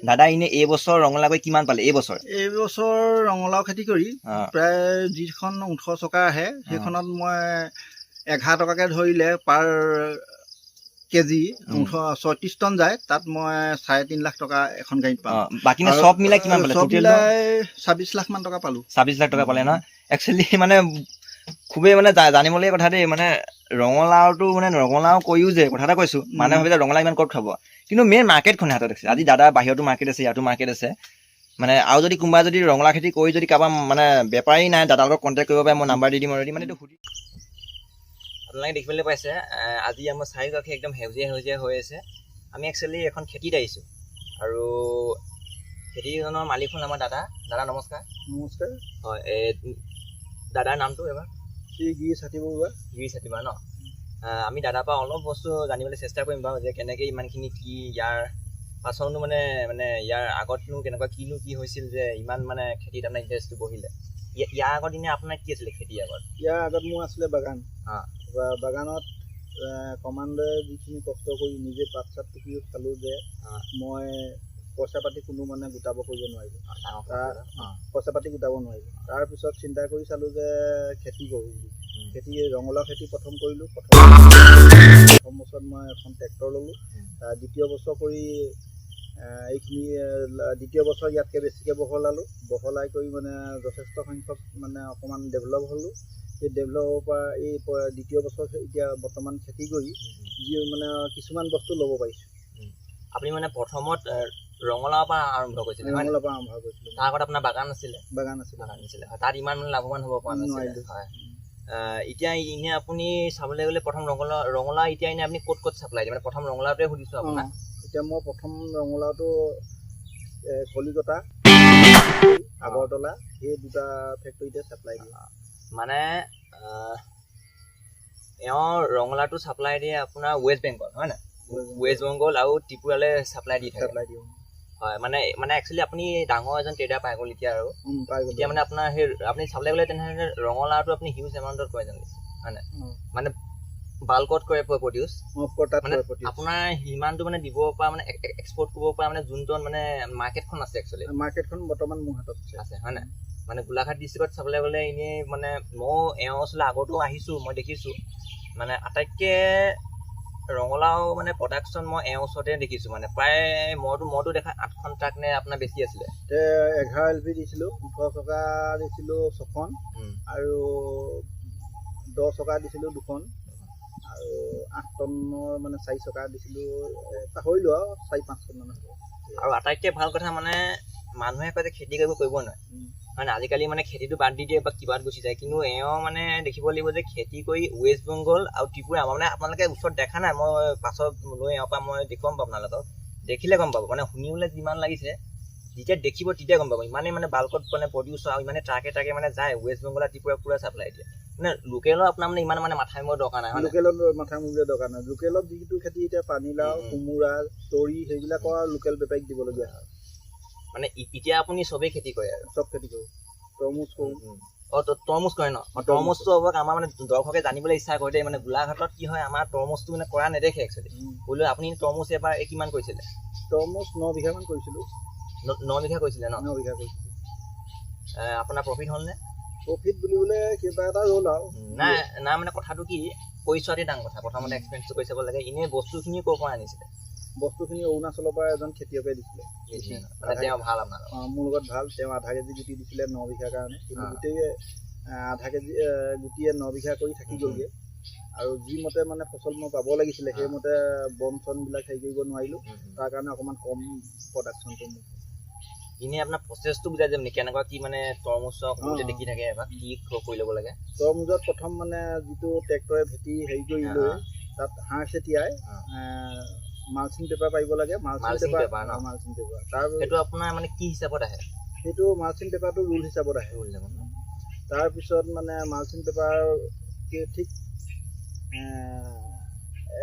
দাদা এনে এই বছৰ ৰঙালাও কৰি কিমান পালে এই বছৰ? এইবছৰ ৰঙালাও খেতি কৰি প্ৰায় যিখন 18 চকা আহে সেইখনত মই 11 টকাকৈ ধৰিলে পাৰ কেজি 36 টন যায়, তাত মই 3.5 লাখ টকা এখন গাড়ীত পাওঁ। বাকী চব মিলাই কিমান পালে? চব মিলাই 26 লাখ মান টকা পালোঁ। 26 লাখ টকা পালে ন? একচুৱেলি মানে খুবেই মানে জানিবলগীয়া কথা দেই, মানে ৰঙালাওটো মানে ৰঙালাও কৰিও যে কথা এটা কৈছোঁ, মানুহে ভাবে যে ৰঙালাও ইমান ক'ত খাব, কিন্তু মেইন মাৰ্কেটখনে হাতত আছে। আজি দাদা বাহিৰতো মাৰ্কেট আছে, ইয়াতো মাৰ্কেট আছে, মানে আৰু যদি কোনোবা যদি ৰঙালাও খেতি কৰি যদি কাৰোবাৰ মানে বেপাৰী নাই, দাদাৰ লগত কণ্টেক্ট কৰিব পাৰে, মই নাম্বাৰ দি দিম অলৰেডি। মানে এইটো সুধি আপোনালোকে দেখিবলৈ পাইছে আজি আমাৰ চাৰিওকাষে একদম সেউজীয়া সেউজীয়া হৈ আছে। আমি একচুৱেলি এখন খেতিত আহিছোঁ আৰু খেতিখনৰ মালিক হ'ল আমাৰ দাদা। দাদা নমস্কাৰ। নমস্কাৰ। হয়, দাদাৰ নামটো এবাৰ? শ্ৰী গিৰি ছাতি বৰুৱা। গিৰি ছাতি বৰুৱা ন? আমি দাদাৰ পৰা অলপ বস্তু জানিবলৈ চেষ্টা কৰিম বাৰু, যে কেনেকৈ ইমানখিনি কি ইয়াৰ পাছতনো মানে ইয়াৰ আগতনো কেনেকুৱা কিনো কি হৈছিল যে ইমান মানে খেতিত আপোনাৰ ইণ্টাৰেষ্টটো বহিলে। ইয়াৰ আগত দিনে আপোনাৰ কি আছিলে খেতিৰ আগত? ইয়াৰ আগত মোৰ আছিলে বাগান। বাগানত কমাণ্ডাৰে যিখিনি কষ্ট কৰি নিজে পাত চাত টুকি চালোঁ যে মই পইচা পাতি কোনো মানে গোটাব কৰিব নোৱাৰিলোঁ, পইচা পাতি গোটাব নোৱাৰিলোঁ। তাৰপিছত চিন্তা কৰি চালোঁ যে খেতি কৰোঁ বুলি। খেতি ৰঙালাও খেতি প্ৰথম কৰিলোঁ। প্ৰথম বছৰত মই এখন ট্ৰেক্টৰ ল'লোঁ। দ্বিতীয় বছৰ কৰি এইখিনি দ্বিতীয় বছৰ ইয়াতকৈ বেছিকৈ বহলাই কৰি মানে যথেষ্ট সংখ্যক মানে অকণমান ডেভেলপ হ'লোঁ। সেই ডেভেলপৰ পৰা এই দ্বিতীয় বছৰ এতিয়া বৰ্তমান খেতি কৰি যি মানে কিছুমান বস্তু ল'ব পাৰিছোঁ। আপুনি মানে প্ৰথমত ৰঙালাওৰ পৰা আৰম্ভ কৰিছিলে? ৰঙালাওৰ পৰা আৰম্ভ কৰিছিলোঁ। তাৰ আগত আপোনাৰ বাগান আছিলে? বাগান আছিলে। তাত ইমান মানে লাভৱান হ'ব পৰা নাছিলে। হয়। এতিয়া এনে আপুনি চাবলৈ গ'লে প্ৰথম ৰঙালাও এতিয়া এনে আপুনি ক'ত ক'ত চাপ্লাই দিয়ে? মানে প্ৰথম ৰঙালাওটোৱে সুধিছোঁ আপোনাক। এতিয়া মই প্ৰথম ৰঙালাওটো কলিকতা, আগৰতলা সেই দুটা ফেক্টৰীতে চাপ্লাই দিওঁ। মানে এওঁ ৰঙালাওটো চাপ্লাই দিয়ে আপোনাৰ ৱেষ্ট বেংগল, হয় নাই? ৱেষ্ট বেংগল আৰু ত্ৰিপুৰালৈ চাপ্লাই দি থাকে। হয়, মানে একচুৱেলি আপুনি ডাঙৰ এজন ট্ৰেডাৰ পাই গ'ল এতিয়া আৰু। এতিয়া মানে আপোনাৰ সেই আপুনি চাবলৈ গ'লে তেনেধৰণে ৰঙালাওটো আপুনি হিউজ এমাউণ্টত কৰে জানো, হয় নাই? মানে বাল্কত কৰে প্ৰডিউচ। মানে আপোনাৰ সিমানটো মানে দিব পৰা মানে এক্সপৰ্ট কৰিব পৰা মানে যোনটো মানে মাৰ্কেটখন আছে একচুৱেলি। মাৰ্কেটখন বৰ্তমান মোৰ হাতত আছে, হয় নাই? মানে গোলাঘাট ডিষ্ট্ৰিক্টত চাবলৈ গ'লে এনেই মানে মই এওঁ ওচৰলৈ আগতো আহিছোঁ, মই দেখিছোঁ মানে আটাইতকৈ ৰঙালাও মানে প্ৰডাকশ্যন মই এওঁ ওচৰতে দেখিছোঁ। মানে প্ৰায় মইতো দেখা 8খন ট্ৰাক নে আপোনাৰ বেছি আছিলে। 11 LP দিছিলোঁ, 18 চকা দিছিলোঁ 6খন, আৰু 10 চকা দিছিলোঁ 2খন, আৰু 8 টনৰ মানে 4 চকা দিছিলোঁ, পাহৰিলোঁ আৰু 4-5খন মান হ'ব। আৰু আটাইতকৈ ভাল কথা মানে মানুহে কয় যে খেতি কৰিব নোৱাৰে, মানে আজিকালি মানে খেতিটো বাদ দি দিয়ে বা কিবাত গুচি যায়, কিন্তু এওঁ মানে দেখিব লাগিব যে খেতি কৰি ৱেষ্ট বেংগল আৰু ত্ৰিপুৰা মানে আপোনালোকে ওচৰত দেখা নাই, মই পাছত লৈ এওঁৰ পৰা মই দেখুৱাম আপোনালোকক, দেখিলে গম পাব। মানে শুনিবলৈ যিমান লাগিছে, যেতিয়া দেখিব তেতিয়া গম পাব। ইমানেই মানে বাল্কত মানে প্ৰডিউচ আৰু ইমানে ট্ৰাকে মানে যায় ৱেষ্ট বেংগল আৰু ত্ৰিপুৰা পুৰা চাপ্লাই দিয়ে। মানে লোকেলৰ আপোনাৰ মানে ইমান মানে মাথা মাৰিব দৰকাৰ নাই। লোকেলত মাথা মাৰিবলৈ দৰকাৰ নাই। লোকেলত যিটো খেতি এতিয়া পানীলাও, কোমোৰা, তৰি সেইবিলাকৰ লোকেল বেপাৰীক দিবলগীয়া হয়। মানে এতিয়া আপুনি চবেই খেতি কৰে আৰু? চব খেতি কৰোঁ। তৰমুজ কৰোঁ। তৰমুজ কৰে ন? তৰমুজটো হ'ব আমাৰ মানে দৰ্শকে জানিবলৈ ইচ্ছা কৰে দেই, মানে গোলাঘাটত কি হয় আমাৰ তৰমুজটো মানে কৰা নেদেখে একচুৱেলি। বোলো আপুনি তৰমুজ এবাৰ কিমান কৰিছিলে? তৰমুজ 9 বিঘামান কৰিছিলোঁ। 9 বিঘা কৰিছিলে ন? 9 বিঘা কৰিছিলোঁ। আপোনাৰ প্ৰফিট হ'লনে? প্ৰফিট বুলিবলৈ কিবা এটা হ'ল আৰু। নাই মানে কথাটো কি, কৰি চোৱাটোৱে ডাঙৰ কথা। প্ৰথমতে এক্সপেৰিয়েঞ্চটো কৰি চাব লাগে। এনেই বস্তুখিনি ক'ৰ পৰা আনিছিলে? বস্তুখিনি অৰুণাচলৰ পৰা এজন খেতিয়কে দিছিলে। মানে তেওঁ ভাল আপোনাৰ? মোৰ লগত ভাল। তেওঁ আধা কেজি গুটি দিছিলে 9 বিঘাৰ কাৰণে, কিন্তু গোটেই আধা কেজি গুটিয়ে 9 বিঘা কৰি থাকি গ'লগৈ। আৰু যিমতে মানে ফচল মই পাব লাগিছিলে সেইমতে বন চনবিলাক হেৰি কৰিব নোৱাৰিলোঁ, তাৰ কাৰণে অকণমান কম প্ৰডাকশ্যনটো মোৰ। এনেই আপোনাৰ প্ৰচেছটো বুজাই দিম নেকি, কেনেকুৱা কি মানে তৰমুজক দেখি থাকে এবাৰ কি কৰি ল'ব লাগে? তৰমুজত প্ৰথম মানে যিটো ট্ৰেক্টৰে ভেটি হেৰি কৰি লৈ তাত সাৰ ছটিয়াই মালচিং পেপাৰ পাৰিব লাগে। মালচিং পেপাৰ তাৰ সেইটো আপোনাৰ মানে কি হিচাপত আহে? সেইটো মালচিং পেপাৰটো ৰুল হিচাপত আহে। তাৰপিছত মানে মালচিং পেপাৰ ঠিক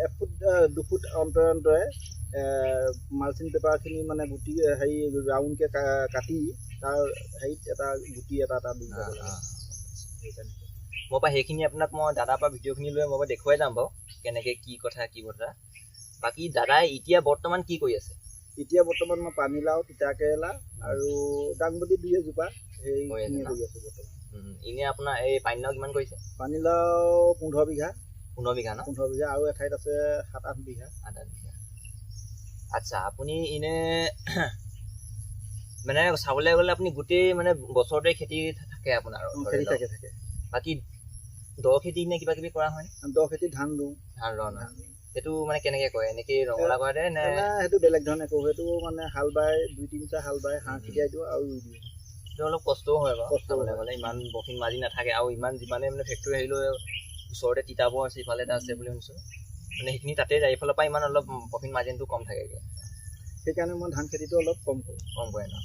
1 ফুট 2 ফুট অন্তৰে মালচিং পেপাৰখিনি মানে গুটি হেৰি ৰাউণ্ডকৈ কাটি তাৰ হেৰিত এটা গুটি এটা দি দিব লাগে। মই পৰা সেইখিনি আপোনাক মই দাদাৰ পৰা ভিডিঅ'খিনি লৈ মই দেখুৱাই যাম বাৰু কেনেকৈ কি কথা কি বতৰা। বাকী দাদাই এতিয়া বৰ্তমান কি কৰি আছে? এতিয়া বৰ্তমান মই পানীলাও, তিতাকেৰেলা আৰু দাংবডি 2-এজোপা সেইখিনিয়ে কৰি আছোঁ বৰ্তমান। এনে আপোনাৰ এই পানীলাও কিমান কৰিছে? পানীলাও 15 বিঘা। 15 বিঘা ন? 15 বিঘা আৰু এঠাইত আছে 7-8 বিঘা। 8 বিঘা। আচ্ছা, আপুনি এনে মানে চাবলৈ গ'লে আপুনি গোটেই মানে বছৰতে খেতি থাকে আপোনাৰ? খেতি থাকে। বাকী দ খেতি নে কিবা কিবি কৰা হয়? দ খেতি ধান ৰোওঁ। ধান ৰোৱা নহয়? সেইটো মানে কেনেকে কৰে? এনেকে ৰঙালাও কৰে নে? সেইটো বেলেগ ধৰণে কৰোঁ। সেইটো মানে হাল বাই 2-3 হাল বাই হাঁহ খিটিয়াই দিওঁ আৰু ৰুই দিওঁ। সেইটো অলপ কষ্টও হয় বাৰু চাবলৈ গ'লে, ইমান প্ৰফিট মাৰ্জিন নাথাকে আৰু ইমান যিমানে মানে ফেক্টৰী আহিলেও ওচৰতে তিতাবৰ আছে, ইফালে এটা আছে বুলি শুনিছোঁ, মানে সেইখিনি তাতে যায়, এইফালৰ পৰা ইমান অলপ প্ৰফিট মাৰ্জিনটো কম থাকেগৈ, সেইকাৰণে মই ধান খেতিটো অলপ কম কৰোঁ। কম কৰে ন?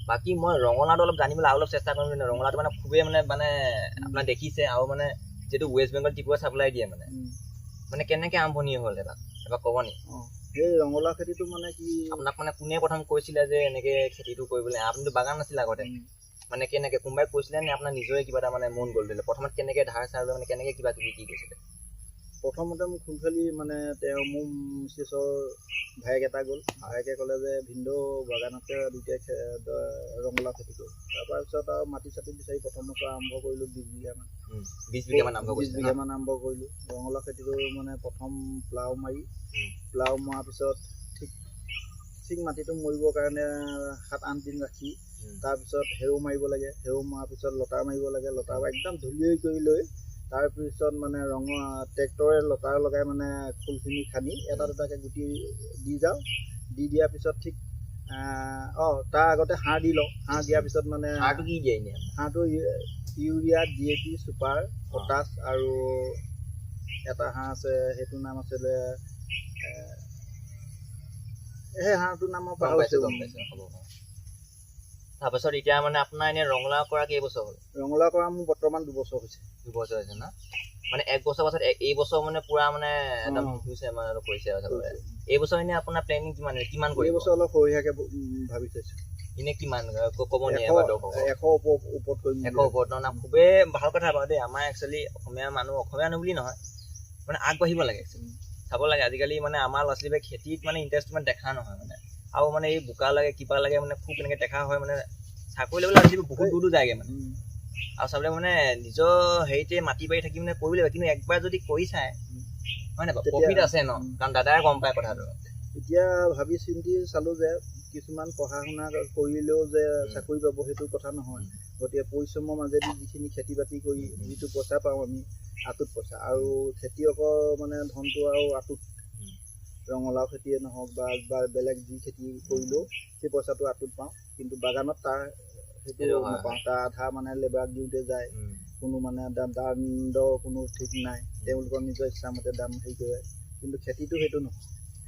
বাকী মই ৰঙালাওটো অলপ জানিবলৈ আৰু অলপ চেষ্টা কৰিম। ৰঙালাওটো মানে খুবেই মানে আপোনাৰ দেখিছে আৰু মানে যিটো ৱেষ্ট বেংগল ত্ৰিপুৰা চাপ্লাই দিয়ে মানে কেনেকৈ আৰম্ভণি হ'ল এবাৰ ক'ব নেকি? সেই ৰঙালাও খেতিটো মানে কি, আপোনাক মানে কোনে প্ৰথম কৈছিলে যে এনেকে খেতিটো কৰিবলৈ? আপুনিতো বাগান নাছিলে আগতে, মানে কেনেকে কোনোবাই কৈছিলে নে আপোনাৰ নিজৰে কিবা এটা মানে মন গ'ল দিলে? প্ৰথমত কেনেকে ধাৰ চাৰ লৈ মানে কেনেকে কিবা কিবি কি কৈছিলে? প্ৰথমতে মোক খুলখালি মানে তেওঁ মোৰ মিছেছৰ ভায়েক এটা গ'ল, ভায়েকে ক'লে যে ভিনদেউ বাগানতে দুইটাই ৰঙালাও খেতি কৰোঁ। তাৰপিছত আৰু মাটি চাটি বিচাৰি প্ৰথম বছৰ আৰম্ভ কৰিলোঁ 20 বিঘামান। 20 বিঘামান আৰম্ভ কৰিলোঁ। ৰঙালাও খেতিটো মানে প্ৰথম প্লাও মৰাৰ পিছত ঠিক মাটিটো মৰিবৰ কাৰণে 7-8 দিন ৰাখি তাৰপিছত হেৰু মাৰিব লাগে। হেৰু মৰাৰ পিছত লটাৰ মাৰিব লাগে। লটাৰ একদম ধুনীয়াকৈ কৰি লৈ তাৰপিছত মানে ট্ৰেক্টৰে লটাৰ লগাই মানে ফুলখিনি খান্দি এটা দুটাকৈ গুটি দি যাওঁ। দি দিয়াৰ পিছত ঠিক তাৰ আগতে সাৰ দি লওঁ। সাৰ দিয়াৰ পিছত মানে সাৰটো কি দিয়ে এনে? সাৰটো ইউৰিয়া, DAP, ছুপাৰ, পটাছ আৰু এটা হাঁহ আছে, সেইটোৰ নাম আছিলে সেই হাঁহটোৰ নাম মই পাহৰিছোঁ। তাৰপাছত এতিয়া মানে আপোনাৰ এনে ৰঙালাও কৰা কেইবছৰ হ'ল? ৰঙালাও কৰা মোৰ বৰ্তমান 2 বছৰ হৈছে। 2 বছৰ হৈছে না? মানে 1 বছৰ পাছত এই বছৰ মানে পুৰা মানে একদম হৈছে মানে কৰিছে আৰু এই বছৰ এনে আপোনাৰ প্লেনিং কিমান কৰিব? এই বছৰ অলপ সৰিয়াকৈ ভাবি থৈছোঁ। এনে কিমান ক'ব নিয়ে? 100 ওপৰত কৰিম। 100 ওপৰত না? খুবেই ভাল কথা বাৰু দেই। আমাৰ একচুৱেলি অসমীয়া মানুহ বুলি নহয়, মানে আগবাঢ়িব লাগে একচুৱেলি, চাব লাগে। আজিকালি মানে আমাৰ ল'ৰা ছোৱালীবোৰে খেতিত মানে ইণ্টাৰেষ্ট মানে দেখা নহয় মানে, আৰু মানে এই বোকা লাগে কিবা লাগে মানে খুব এনেকৈ দেখা হয় মানে চাকৰি ল'বলৈ আজিকালি বহুত দূৰো যায়গৈ মানে। আৰু চাবলৈ মানে নিজৰ হেৰিতে মাটি বাৰী থাকি মানে কৰিব লাগিব, কিন্তু একবাৰ যদি কৰি চায় হয় নাই বাৰু, প্ৰফিট আছে ন? কাৰণ দাদাই গম পায় কথাটো। এতিয়া ভাবি চিন্তি চালোঁ যে কিছুমান পঢ়া শুনা কৰিলেও যে চাকৰি পাব সেইটো কথা নহয়। গতিকে পৰিশ্ৰমৰ মাজেদি যিখিনি খেতি বাতি কৰি যিটো পইচা পাওঁ আমি, আঁতত পইচা, আৰু খেতিয়কৰ মানে ধনটো আৰু আঁতত, ৰঙালাও খেতিয়ে নহওক বা বেলেগ যি খেতি কৰিলেও সেই পইচাটো আঁতত পাওঁ। কিন্তু বাগানত তাৰ সেইটো নাপাওঁ। তাৰ আধা মানে লেবাৰক দিওঁতে যায়, কোনো মানে দাম-দৰ কোনো ঠিক নাই, তেওঁলোকৰ নিজৰ ইচ্ছামতে দাম হেৰি কৰে। কিন্তু খেতিটো সেইটো নহয়।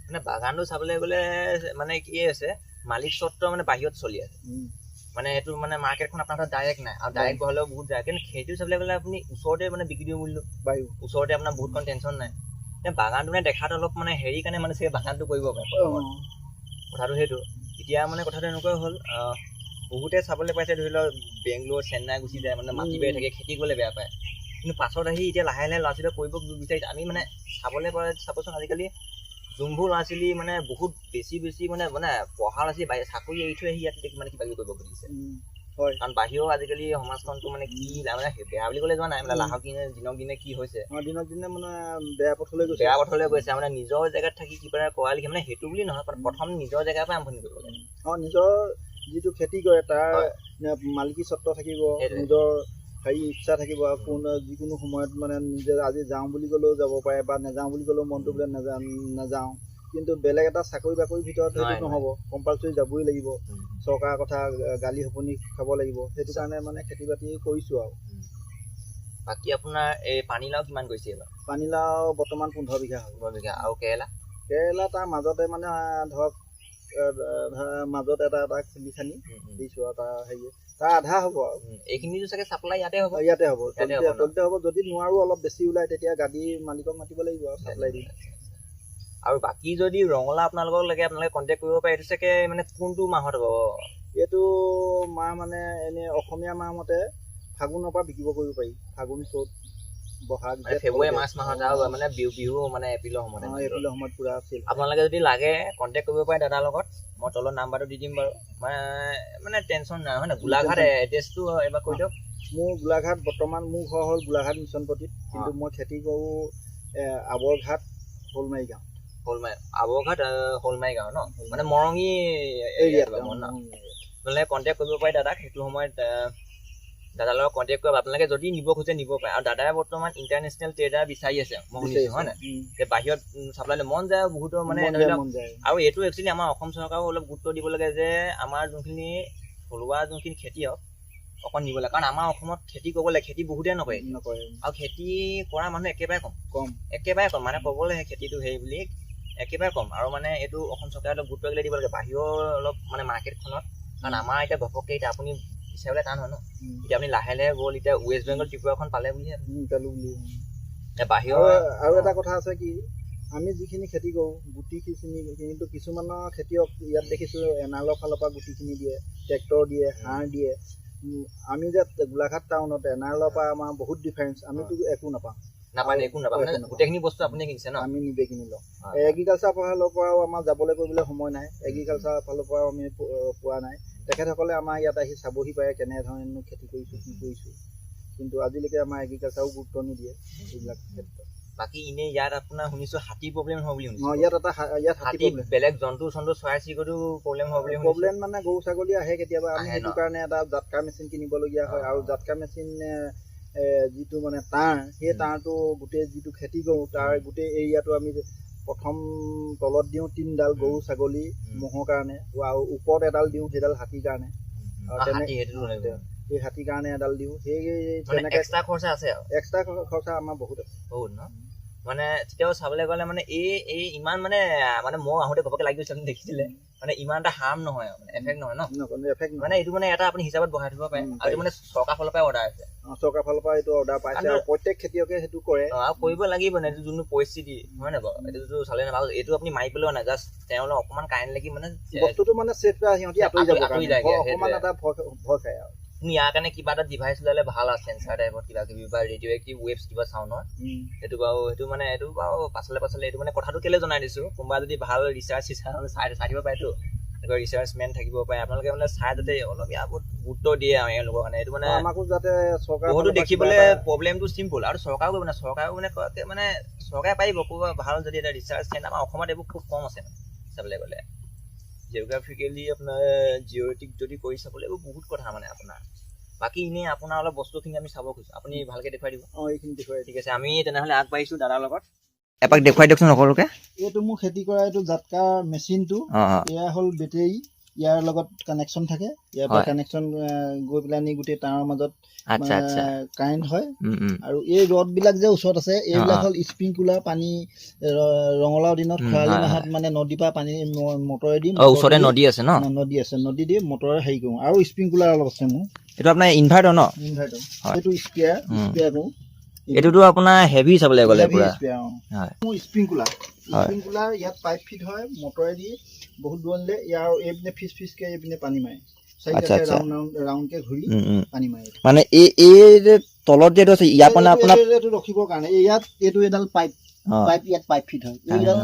মানে বাগানটো চাবলৈ গ'লে মানে কি আছে, মালিক স্বত্ব মানে বাহিৰত চলি আছে, মানে সেইটো মানে মাৰ্কেটখন আপোনাৰ তাত ডাইৰেক্ট নাই, আৰু ডাইৰেক্ট বহালেও বহুত যায়। কিন্তু খেতিটো চাবলৈ গ'লে আপুনি ওচৰতে মানে বিক্ৰী দিব মূল্য বায়ু, ওচৰতে আপোনাৰ বহুতখন টেনশ্যন নাই। বাগানটো মানে দেখাত অলপ মানে হেৰি কাৰণে মানে চাগে বাগানটো কৰিব পাৰে কথাটো সেইটো। এতিয়া মানে কথাটো এনেকুৱা হ'ল, বহুতে চাবলৈ পাইছে ধৰি লওক বেংগলোৰ, চেন্নাই গুচি যায়, মানে মাটি বাৰী থাকে, খেতি কৰিবলৈ বেয়া পায়। কিন্তু পাছত আহি এতিয়া লাহে লাহে ল'ৰা ছোৱালীয়ে কৰিব বিচাৰিছে। আমি মানে চাবলৈ পাই চাবচোন, আজিকালি যোনবোৰ ল'ৰা ছোৱালী মানে বহুত বেছি মানে পঢ়া ল'ৰা ছোৱালী চাকৰি এৰি থৈ আহি ইয়াত মানে কিবা কিবি কৰিব খুজিছে। হয়, কাৰণ বাহিৰৰ আজিকালি সমাজখনটো মানে কি মানে বেয়া বুলি ক'লে যোৱা নাই, মানে লাহক দিনক দিনে কি হৈছে, দিনক দিনে মানে বেয়া পথলৈ গৈছে। মানে নিজৰ জেগাত থাকি কিবা কৰা লিখে মানে সেইটো বুলি নহয়, প্ৰথম নিজৰ জেগাৰ পৰা আৰম্ভণি কৰিব লাগে। নিজৰ যিটো খেতি কৰে তাৰ মালিকী স্বত্ব থাকিব, নিজৰ হেৰি ইচ্ছা থাকিব, আৰু যিকোনো সময়ত মানে নিজে আজি যাওঁ বুলি ক'লেও যাব পাৰে, বা নাযাওঁ বুলি ক'লেও মনটো বোলে নাযাওঁ। কিন্তু বেলেগ এটা চাকৰি বাকৰিৰ ভিতৰত সেইটো নহ'ব, কম্পালচৰি যাবই লাগিব, চৰকাৰৰ কথা গালি শপনি খাব লাগিব। সেইটো কাৰণে মানে খেতি বাতি কৰিছোঁ আৰু। বাকী আপোনাৰ এই পানীলাও কিমান কৰিছে এইবাৰ? পানীলাও বৰ্তমান 15 বিঘা হ'ল। 15 বিঘা। আৰু কেৰেলা? কেৰেলা তাৰ মাজতে মানে ধৰক মাজত এটা খুলি খানি দিছোঁ, আৰু তাৰ হেৰি তাৰ আধা হ'ব আৰু। এইখিনিতো চাগে চাপ্লাই ইয়াতে হ'ব? ইয়াতে হ'ব, তলতে হ'ব। যদি নোৱাৰোঁ অলপ বেছি ওলাই, তেতিয়া গাড়ী মালিকক মাতিব লাগিব আৰু চাপ্লাই দিম। আৰু বাকী যদি ৰঙালাও আপোনালোকক লাগে, আপোনালোকে কণ্টেক্ট কৰিব পাৰে। এইটো চাগে মানে কোনটো মাহত হ'ব? এইটো মাহ মানে এনে অসমীয়া মাহ মতে ফাগুনৰ পৰা বিকিব কৰিব পাৰি। ফাগুন, চ'ত বহাগ মানে ফেব্ৰুৱাৰী মাৰ্চ মাহত আৰু মানে বিহু মানে এপ্ৰিলৰ সময়ত এপ্ৰিলৰ সময়ত পুৰা আছিল। আপোনালোকে যদি লাগে কণ্টেক্ট কৰিব পাৰে দাদাৰ লগত, মই তলত নাম্বাৰটো দি দিম বাৰু। মানে টেনশ্যন নাই হয় নাই। গোলাঘাট এড্ৰেছটো এবাৰ কৈ দিয়ক। মোৰ গোলাঘাট, বৰ্তমান মোৰ ঘৰ হ'ল গোলাঘাট মিছনপট্টিত, কিন্তু মই খেতি কৰোঁ আৱৰঘাট শ'লমাৰী গাঁও। আৱৰঘাট শ'লমাৰী গাঁও ন, মানে মৰঙি এৰিয়াত ন। আপোনালোকে কণ্টেক্ট কৰিব পাৰে দাদাক। সেইটো সময়ত দাদাৰ লগত কণ্টেক্ট কৰিব। আপোনালোকে যদি নিব খোজে নিব পাৰে। আৰু দাদাই বৰ্তমান ইণ্টাৰনেশ্যনেল ট্ৰেডাৰ বিচাৰি আছে, মই শুনিছোঁ হয় নাই। বাহিৰত চাপ্লাই মন যায় বহুতৰ মানে ধৰি লওক। আৰু এইটো একচুৱেলি আমাৰ অসম চৰকাৰেও অলপ গুৰুত্ব দিব লাগে যে আমাৰ যোনখিনি থলুৱা যোনখিনি খেতিয়ক অকণ নিব লাগে। কাৰণ আমাৰ অসমত খেতি কৰিবলৈ খেতি বহুতে নকৰে, আৰু খেতি কৰা মানুহ একেবাৰে একেবাৰে কম মানে ক'বলৈ খেতিটো হেৰি বুলি একেবাৰে কম। আৰু মানে এইটো অসম চৰকাৰে অলপ গুৰুত্ব দিব লাগে বাহিৰৰ অলপ মানে মাৰ্কেটখনত। কাৰণ আমাৰ এতিয়া ঘপককৈ এতিয়া আপুনি বিচাৰিবলৈ টান হয় ন। এতিয়া আপুনি লাহে লাহে গ'ল, এতিয়া ৱেষ্ট বেংগল ত্ৰিপুৰাখন পালে বুলি বাহিৰৰ। আৰু এটা কথা আছে কি, আমি যিখিনি খেতি কৰোঁ গুটিখিনি, কিন্তু কিছুমানৰ খেতিয়ক ইয়াত দেখিছোঁ এনালৰ ফালৰ পৰা গুটিখিনি দিয়ে, ট্ৰেক্টৰ দিয়ে, সাৰ দিয়ে। আমি যে গোলাঘাট টাউনত এনাৰলৰ পৰা আমাৰ বহুত ডিফাৰেঞ্চ, আমিতো একো নাপাওঁ। গোটেইখিনি বস্তু আপুনি কিনিছে ন? আমি নিজে কিনি লওঁ। এগ্ৰিকালচাৰ ফালৰ পৰাও আমাৰ যাবলৈ কৰিবলৈ সময় নাই, এগ্ৰিকালচাৰ ফালৰ পৰাও আমি পোৱা নাই। তেখেতসকলে আমাৰ ইয়াত আহি চাবহি পাৰে কেনেধৰণে খেতি কৰিছোঁ, কি কৰিছোঁ, কিন্তু আজিলৈকে আমাৰ এগ্ৰিকালচাৰো গুৰুত্ব নিদিয়ে এইবিলাক ক্ষেত্ৰত। বাকী এনেই ইয়াত আপোনাৰ শুনিছোঁ হাতী প্ৰব্লেম হয় বুলি শুনিছোঁ। ইয়াত হাতী বেলেগ জন্তু চৰাই চিৰিকটিও প্ৰব্লেম হয় বুলি প্ৰব্লেম মানে গৰু ছাগলী আহে কেতিয়াবা। আমি সেইটো কাৰণে এটা জাতকা মেচিন কিনিবলগীয়া হয়। আৰু জাতকা মেচিন যিটো মানে তাঁৰ, সেই তাঁৰটো গোটেই যিটো খেতি কৰোঁ তাৰ গোটেই এৰিয়াটো আমি প্ৰথম তলত দিওঁ 3ডাল গৰু ছাগলী ম'হৰ কাৰণে, আৰু ওপৰত এডাল দিওঁ, সেইডাল হাতীৰ কাৰণে। সেই হাতীৰ কাৰণে এডাল দিওঁ। সেই তেনেকৈ এক্সট্ৰা খৰচা আছে আৰু এক্সট্ৰা খৰচা আমাৰ বহুত আছে। বহুত ন? মানে তেতিয়াও চাবলৈ গ'লে মানে এই ইমান মানে মই আহোঁতে ঘপককৈ লাগি গৈছে, আপুনি দেখিছিলে মানে ইমান এটা হাৰ্ম নহয়, মানে এফেক্ট নহয় ন? মানে এইটো মানে এটা আপুনি হিচাপত বঢ়াই থ'ব পাৰে। আৰু এইটো মানে চৰকাৰ ফালৰ পৰাই অৰ্ডাৰ আছে। চৰকাৰ ফালৰ পৰা এইটো অৰ্ডাৰ পাইছে, আৰু প্ৰত্যেক খেতিয়কে সেইটো কৰে। আৰু কৰিব লাগিব মানে এইটো যোনটো পৰিস্থিতি হয় নাই বাৰু। এইটোতো চালে নাপাব, এইটো আপুনি মাৰি পেলোৱা নাই, জাষ্ট তেওঁলোক অকণমান কাৰেণ্ট লাগি মানে বস্তুটো মানে ছেফ কৰা, সিহঁতি আঁতৰি যাব অকণমান এটা ভয় খায়। আৰু ইয়াৰ কাৰণে কিবা এটা ডিভাইচ ওলালে ভাল আছে, চেঞ্চাৰ টাইপত কিবা কিবি বা ৰেডিঅ' এক্টিভ ৱেভছ কিবা চাউণ্ডৰ। সেইটো বাৰু পাছলে এইটো মানে কথাটো কেলৈ জনাই দিছোঁ, কোনোবা যদি ভাল ৰিচাৰ্চ চাই দিব পাৰেতো, ৰিচাৰ্চমেন থাকিব পাৰে, আপোনালোকে মানে চাই যাতে অলপ ইয়াৰ ওপৰত গুৰুত্ব দিয়ে আৰু এওঁলোকৰ কাৰণে। এইটো মানে আমাকো যাতে চৰকাৰ বহুতো দেখিবলৈ প্ৰব্লেমটো চিম্পুল, আৰু চৰকাৰো কৰিব নাই, চৰকাৰো মানে চৰকাৰে পাৰিব ক'ৰবাত ভাল যদি এটা ৰিচাৰ্চ চেণ্টাৰ। আমাৰ অসমত এইবোৰ খুব কম আছে চাবলৈ গ'লে। জিঅ'গ্ৰাফিকেলি আপোনাৰ জিঅ'টিক যদি কৰি চাবলৈ এইবোৰ বহুত কথা মানে আপোনাৰ। বাকী এনেই আপোনাৰ অলপ বস্তুখিনি আমি চাব খোজোঁ, আপুনি ভালকৈ দেখুৱাই দিব। এইখিনি দেখুৱাই। ঠিক আছে, আমি তেনেহ'লে আগবাঢ়িছোঁ দাদাৰ লগত। এপাক দেখুৱাই দিয়কচোন সকলোকে। এইটো মোৰ খেতি কৰা এইটো জাতকা মেচিনটো, এয়া হ'ল বেটেৰী, ইয়াৰ লগত কানেকশ্যন থাকে। ইয়াৰ পৰা কানেকশ্যন গৈ পেলাই গোটেই তাঁৰৰ মাজত কাৰেণ্ট হয়। আৰু এই ৰডবিলাক যে ওচৰত আছে, এইবিলাক হ'ল স্প্ৰিংকুলাৰ পানী। ৰঙালাও দিনত খৰালি মাহত মানে নদীৰ পৰা পানী মটৰেদি, ওচৰতে নদী আছে ন? নদী দি মটৰে হেৰি কৰোঁ। আৰু স্প্ৰিংকুলাৰ অলপ আছে মোৰ। এইটো আপোনাৰ ইনভাৰ্টাৰ ন? ইনভাৰ্টাৰ। এইটো স্প্ৰেয়াৰ কৰোঁ। এইটোতো আপোনাৰ হেভি চাবলৈ গ'লে পুৰা। মোৰ স্প্ৰিংকুলাৰ ইয়াত পাইপ ফিট হয় মটৰেদি বহুত দূৰলৈ। ইয়াৰ এইপিনে ফিচকে এইপিনে পানী মাৰে, ৰাউণ্ডকে ঘূৰি পানী মাৰে। মানে এই যে তলত যে আছে ইয়াত মানে আপোনাৰ এইটো ৰখিবৰ কাৰণে ইয়াত এইটো এডাল পাইপ ইয়াত পাইপ ফিট হয়, এইডাল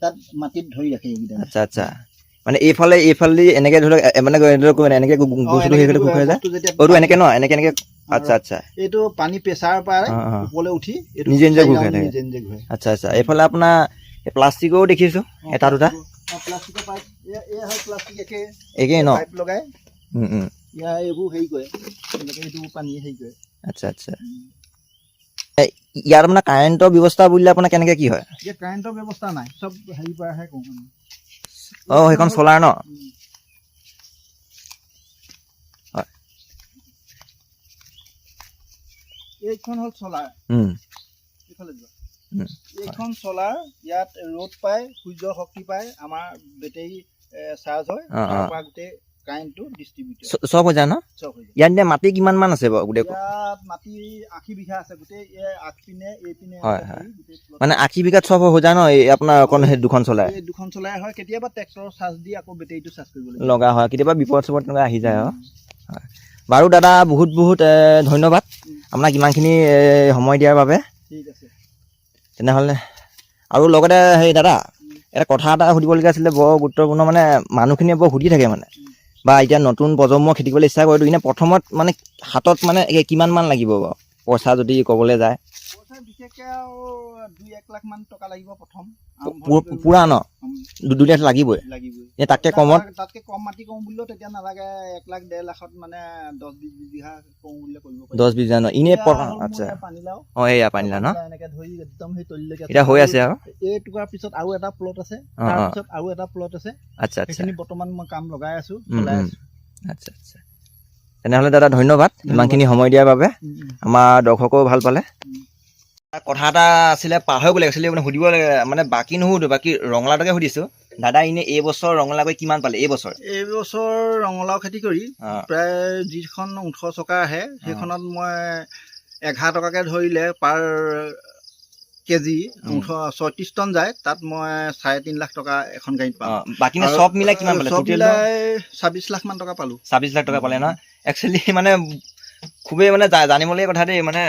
তাত মাটিত ধৰি ৰাখে এইকেইটা। আচ্ছা মানে এইফালে এনেকে ধৰি লওক মানে এনেকে বস্তুটো সেইফালে ঘূৰাই যায় এইটো এনেকে ন, এনেকে আচ্ছা এইটো পানী প্ৰেছাৰ পায় ওপৰলৈ উঠি নিজে ঘূৰাই থাকে। আচ্ছা এইফালে আপোনাৰ প্লাষ্টিকৰো দেখিছোঁ এটা দুটা। প্লাষ্টিকৰ পাইপ প্লাষ্টিক একেই ন? পাইপ লগাই ইয়াৰ এইবোৰ হেৰি কৰে, এইটো পানী হেৰি কৰে। আচ্ছা ইয়াৰ মানে কাৰেণ্টৰ ব্যৱস্থা বুলিলে আপোনাৰ কেনেকে কি হয়? ইয়াত কাৰেণ্টৰ ব্যৱস্থা নাই, চব হেৰি পৰাহে কৰোঁ। সেইখন চলাৰ ন? হয়, এইখন হ'ল চলাৰ। এইফালে যোৱা এইখন চলাৰ, ইয়াত ৰ'দ পায়, সূৰ্যৰ শক্তি পায়, আমাৰ বেটেৰী চাৰ্জ হয়, তাৰ পৰা গোটেই কাৰেণ্টটো ডিষ্ট্ৰিবিউট চব হৈ যায় ন? ইয়াত এতিয়া মাটি কিমান মান আছে বাৰু গোটেই? ইয়াত মাটি 80 বিঘা আছে গোটেই, আগপিনে এইপিনে। মানে 80 বিঘাত চব হৈ যায় ন? আপোনাৰ অকণ সেই দুখন চলাই হয়। কেতিয়াবা ট্ৰেক্টৰৰ চাৰ্জ দি আকৌ বেটেৰীটো চাৰ্জ কৰিব লগা হয়, কেতিয়াবা বিপদ তেনেকুৱা আহি যায় আৰু। বাৰু দাদা বহুত ধন্যবাদ আপোনাক ইমানখিনি সময় দিয়াৰ বাবে। ঠিক আছে। তেনেহ'লে আৰু লগতে হেৰি দাদা এটা কথা এটা সুধিবলগীয়া আছিলে বৰ গুৰুত্বপূৰ্ণ মানে মানুহখিনিয়ে বৰ সুধি থাকে মানে বা এতিয়া নতুন প্ৰজন্ম খেতি কৰিবলৈ ইচ্ছা কৰেতো এনে প্ৰথমত মানে হাতত মানে কিমান মান লাগিব বাৰু পইচা যদি ক'বলৈ যায় পইচা বিশেষকৈ আৰু 2-1 লাখ মান টকা লাগিব প্ৰথম পুৰা ন 2 লাখ লাগিবই লাগিবই এই তাতকৈ কমত তাতকৈ কম মাটি কৰোঁ বুলিলেও তেতিয়া নালাগে 1 লাখ 1.5 লাখত মানে 10-20 বিঘা কৰোঁ বুলিলে কৰিব পাৰি 10-20 বিঘা ন এনেই আচ্ছা পানীলাও অঁ এয়া পানীলা ন এনেকৈ ধৰি একদম সেই তলিলৈকে এতিয়া হৈ আছে আৰু এই টুকুৰাৰ পিছত আৰু এটা প্লট আছে অঁ, অঁ। তাৰপিছত আৰু এটা প্লট আছে আচ্ছা আচ্ছা সেইখিনি বৰ্তমান মই কাম লগাই আছোঁ চলাই আছোঁ আচ্ছা আচ্ছা তেনেহ'লে দাদা ধন্যবাদ ইমানখিনি সময় দিয়াৰ বাবে আমাৰ দৰ্শকেও ভাল পালে কথা এটা আছিলে পাহৰি গ'লে একচুৱেলি মানে সুধিব লাগে মানে বাকী নুসুধো বাকী ৰঙালাওটোকে সুধিছোঁ দাদা এনেই এইবছৰ ৰঙালাও কৰি কিমান পালে এইবছৰ এইবছৰ ৰঙালাও খেতি কৰি অঁ প্ৰায় যিখন 18 চকা আহে সেইখনত মই 11 টকাকৈ ধৰিলে পাৰ কেজি 36 টন যায় তাত মই 3.5 লাখ টকা এখন গাড়ীত পাওঁ অঁ বাকী নে চব মিলাই কিমান পালে চব টোটেল মিলাই 26 লাখ মান টকা পালোঁ 26 লাখ টকা পালে ন একচুৱেলি মানে খুবেই মানে জানিবলগীয়া কথা দেই মানে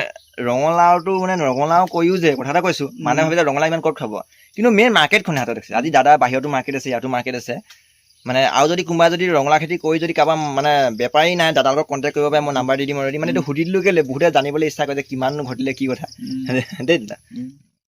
ৰঙালাওটো মানে ৰঙালাও কৰিও যে কথা এটা কৈছোঁ মানুহে ভাবে যে ৰঙালাও ইমান ক'ত খাব কিন্তু মেইন মাৰ্কেটখনে হাতত আছে আজি দাদা বাহিৰতো মাৰ্কেট আছে ইয়াতো মাৰ্কেট আছে মানে আৰু যদি কোনোবাই যদি ৰঙালাও খেতি কৰি যদি কাৰোবাৰ মানে বেপাৰী নাই দাদাৰ লগত কণ্টেক্ট কৰিব পাৰে মই নাম্বাৰ দি দিম অলৰেডি মানে এইটো সুধি দিলোঁ কেলৈ বহুতে জানিবলৈ ইচ্ছা কৰে যে কিমান ঘটিলে কি কথা দেই দাদা